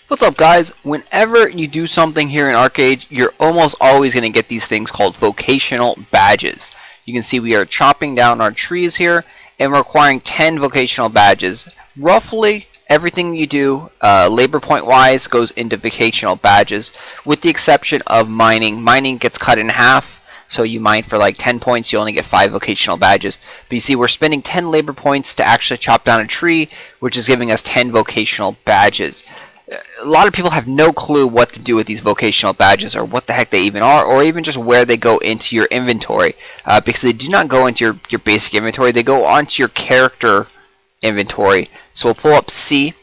What's up, guys? Whenever you do something here in Archeage, you're almost always going to get these things called vocational badges. You can see we are chopping down our trees here and we're acquiring 10 vocational badges. Roughly everything you do labor point wise goes into vocational badges, with the exception of mining. Mining gets cut in half, so you mine for like 10 points, you only get 5 vocational badges. But you see we're spending 10 labor points to actually chop down a tree, which is giving us 10 vocational badges. A lot of people have no clue what to do with these vocational badges, or what the heck they even are, or even just where they go into your inventory, because they do not go into your basic inventory. They go onto your character inventory. So we'll pull up C,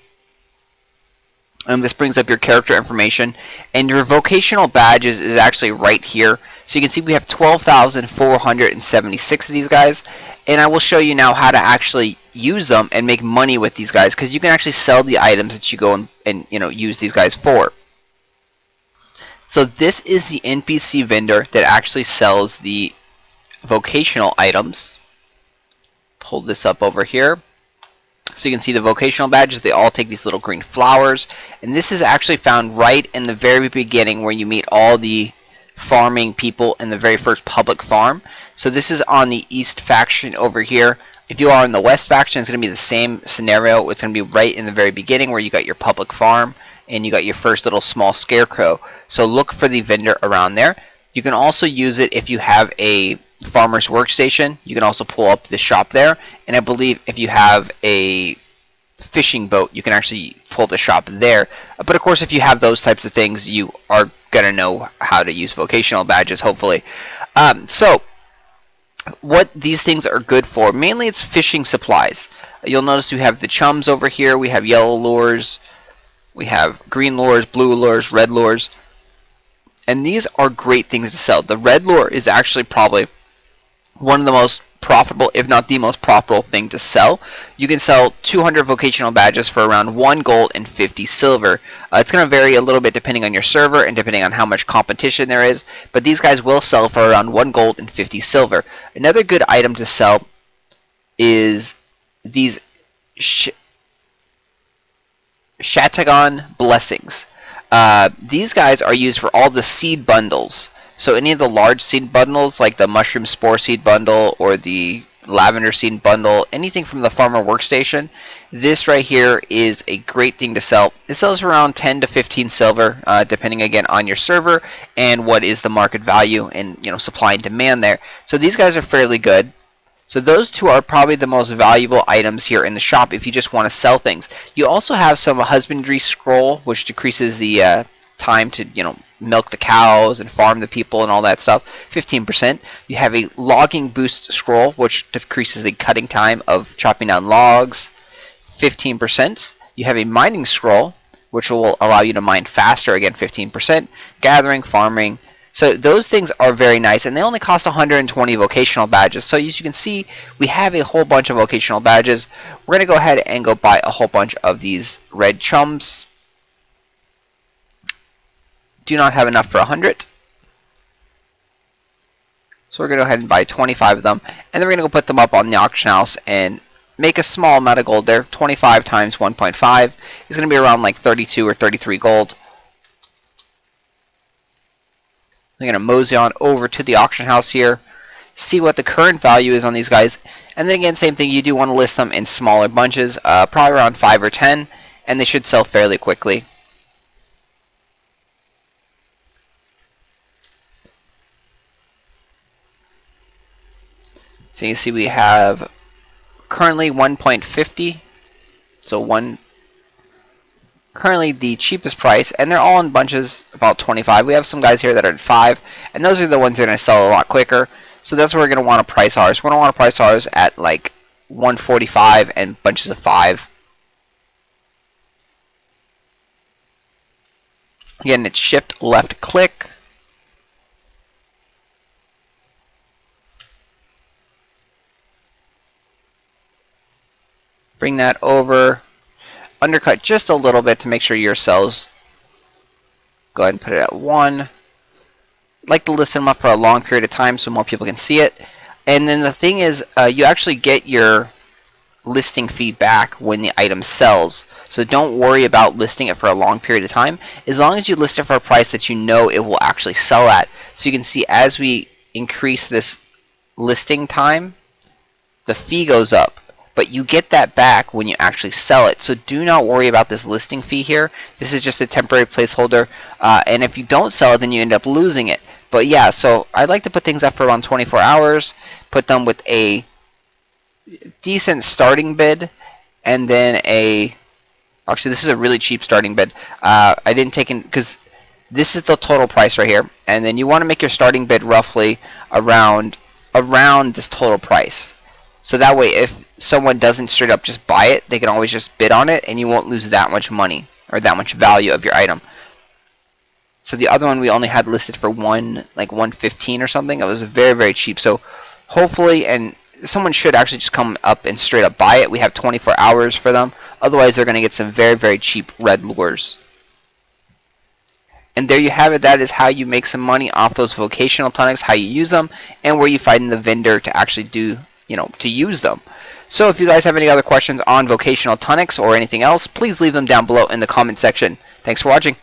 and this brings up your character information, and your vocational badges is actually right here. So you can see we have 12,476 of these guys, and I will show you now how to actually use them and make money with these guys, because you can actually sell the items that you go and use these guys for. So this is the NPC vendor that actually sells the vocational items. Pull this up over here. So you can see the vocational badges, they all take these little green flowers, and this is actually found right in the very beginning where you meet all the farming people in the very first public farm. So this is on the east faction over here. If you are in the west faction, it's going to be the same scenario. It's going to be right in the very beginning where you got your public farm and you got your first little small scarecrow. So look for the vendor around there. You can also use it if you have a farmer's workstation. You can also pull up the shop there, and I believe if you have a fishing boat, you can actually pull the shop there. But of course, if you have those types of things, you are gonna know how to use vocational badges, hopefully. So what these things are good for, mainly it's fishing supplies. You'll notice we have the chums over here, we have yellow lures, we have green lures, blue lures, red lures, and these are great things to sell. The red lure is actually probably one of the most profitable, if not the most profitable thing to sell. You can sell 200 vocational badges for around 1 gold and 50 silver. It's going to vary a little bit depending on your server and depending on how much competition there is, but these guys will sell for around 1 gold and 50 silver. Another good item to sell is these Shatagon blessings. These guys are used for all the seed bundles. So any of the large seed bundles, like the mushroom spore seed bundle or the lavender seed bundle, anything from the farmer workstation, this right here is a great thing to sell. It sells for around 10 to 15 silver, depending again on your server and what is the market value and supply and demand there. So these guys are fairly good. So those two are probably the most valuable items here in the shop if you just want to sell things. You also have some husbandry scroll, which decreases the time to milk the cows and farm the people and all that stuff, 15%. You have a logging boost scroll, which decreases the cutting time of chopping down logs, 15%. You have a mining scroll, which will allow you to mine faster, again 15%. Gathering, farming. So those things are very nice, and they only cost 120 vocational badges. So as you can see, we have a whole bunch of vocational badges. We're going to go ahead and go buy a whole bunch of these red chums. Do not have enough for 100. So we're going to go ahead and buy 25 of them, and then we're going to go put them up on the auction house and make a small amount of gold there. 25 times 1.5 is going to be around like 32 or 33 gold. I'm going to mosey on over to the auction house here, see what the current value is on these guys, and then again, same thing, you do want to list them in smaller bunches, probably around 5 or 10, and they should sell fairly quickly. So you see we have currently 1.50, so currently the cheapest price, and they're all in bunches about 25. We have some guys here that are at 5, and those are the ones that are going to sell a lot quicker. So that's where we're going to want to price ours. We're going to want to price ours at like 145 and bunches of 5. Again, it's shift left click. Bring that over, undercut just a little bit to make sure your cells. Go ahead and put it at 1. Like to list them up for a long period of time so more people can see it. And then the thing is, you actually get your listing fee back when the item sells. So don't worry about listing it for a long period of time, as long as you list it for a price that you know it will actually sell at. So you can see as we increase this listing time, the fee goes up, but you get that back when you actually sell it. So do not worry about this listing fee here. This is just a temporary placeholder, and if you don't sell it, then you end up losing it. But yeah, so I like to put things up for around 24 hours, put them with a decent starting bid, and then actually this is a really cheap starting bid. I didn't take in, because this is the total price right here, and then you want to make your starting bid roughly around this total price. So that way, if someone doesn't straight up just buy it, they can always just bid on it, and you won't lose that much money or that much value of your item. So the other one we only had listed for like 115 or something. It was very, very cheap. So hopefully, and someone should actually just come up and straight up buy it. We have 24 hours for them. Otherwise, they're going to get some very, very cheap red lures. And there you have it. That is how you make some money off those vocational tonics, how you use them, and where you find the vendor to actually do, to use them. So if you guys have any other questions on vocational tonics or anything else, please leave them down below in the comment section. Thanks for watching.